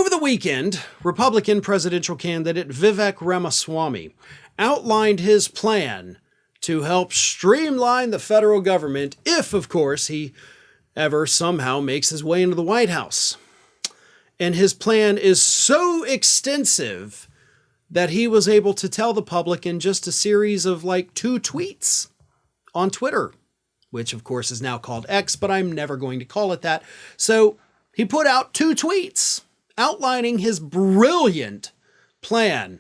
Over the weekend, Republican presidential candidate Vivek Ramaswamy outlined his plan to help streamline the federal government if, of course, he ever somehow makes his way into the White House. And his plan is so extensive that he was able to tell the public in just a series of 2 tweets on Twitter, which of course is now called X, but I'm never going to call it that. So he put out 2 tweets outlining his brilliant plan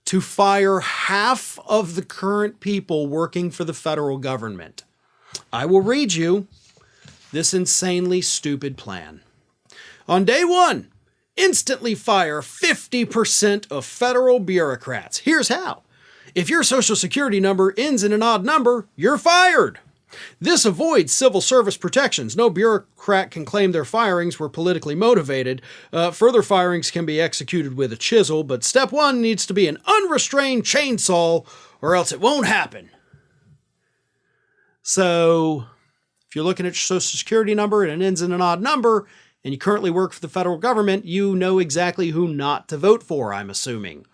to fire half of the current people working for the federal government. I will read you this insanely stupid plan. On day 1, instantly fire 50% of federal bureaucrats. Here's how. If your social security number ends in an odd number, you're fired. This avoids civil service protections. No bureaucrat can claim their firings were politically motivated. Further firings can be executed with a chisel, but step 1 needs to be an unrestrained chainsaw, or else it won't happen. So, if you're looking at your social security number and it ends in an odd number, and you currently work for the federal government, you know exactly who not to vote for, I'm assuming.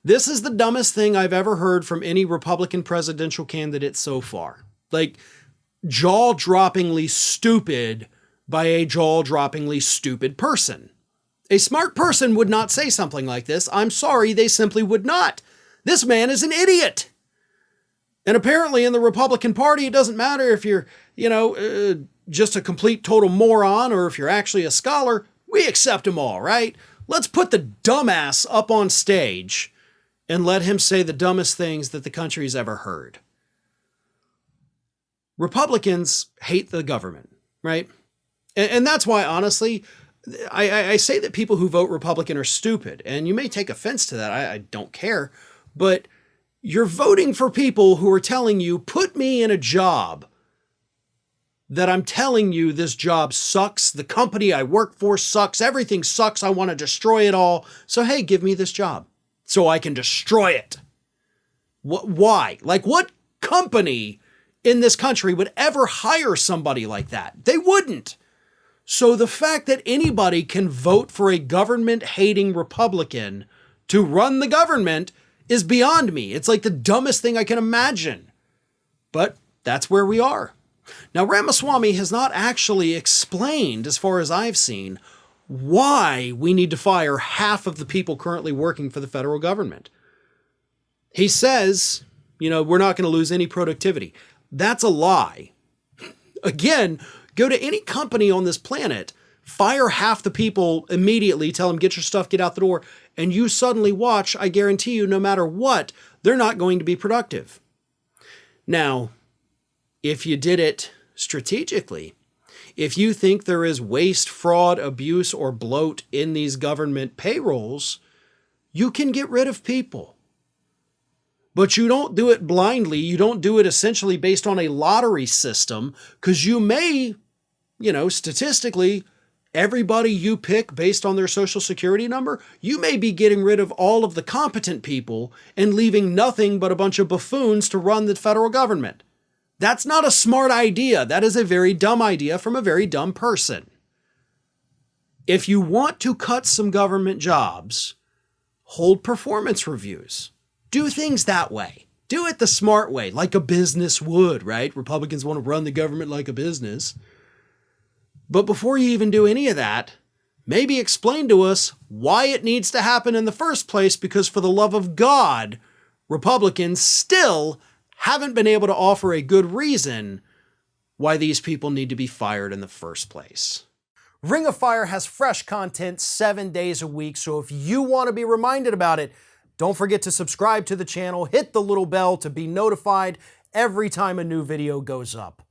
This is the dumbest thing I've ever heard from any Republican presidential candidate so far. Jaw-droppingly stupid by a jaw-droppingly stupid person. A smart person would not say something like this. I'm sorry, they simply would not. This man is an idiot. And apparently in the Republican Party, it doesn't matter if you're, just a complete total moron or if you're actually a scholar. We accept them all, right? Let's put the dumbass up on stage and let him say the dumbest things that the country's ever heard. Republicans hate the government, right? And that's why, honestly, I say that people who vote Republican are stupid. And you may take offense to that. I don't care. But you're voting for people who are telling you, put me in a job that I'm telling you this job sucks. The company I work for sucks. Everything sucks. I want to destroy it all. So, hey, give me this job so I can destroy it. Why? What company in this country would ever hire somebody like that? They wouldn't. So the fact that anybody can vote for a government-hating Republican to run the government is beyond me. It's the dumbest thing I can imagine. But that's where we are. Now, Ramaswamy has not actually explained, as far as I've seen, why we need to fire half of the people currently working for the federal government. He says, we're not going to lose any productivity. That's a lie. Again, go to any company on this planet, fire half the people immediately, tell them, get your stuff, get out the door, and you suddenly watch, I guarantee you, no matter what, they're not going to be productive. Now, if you did it strategically, if you think there is waste, fraud, abuse, or bloat in these government payrolls, you can get rid of people. But you don't do it blindly. You don't do it essentially based on a lottery system, because you may, statistically, everybody you pick based on their social security number, you may be getting rid of all of the competent people and leaving nothing but a bunch of buffoons to run the federal government. That's not a smart idea. That is a very dumb idea from a very dumb person. If you want to cut some government jobs, hold performance reviews. Do things that way. Do it the smart way, like a business would, right? Republicans want to run the government like a business. But before you even do any of that, maybe explain to us why it needs to happen in the first place, because for the love of God, Republicans still haven't been able to offer a good reason why these people need to be fired in the first place. Ring of Fire has fresh content 7 days a week, so if you want to be reminded about it, don't forget to subscribe to the channel, hit the little bell to be notified every time a new video goes up.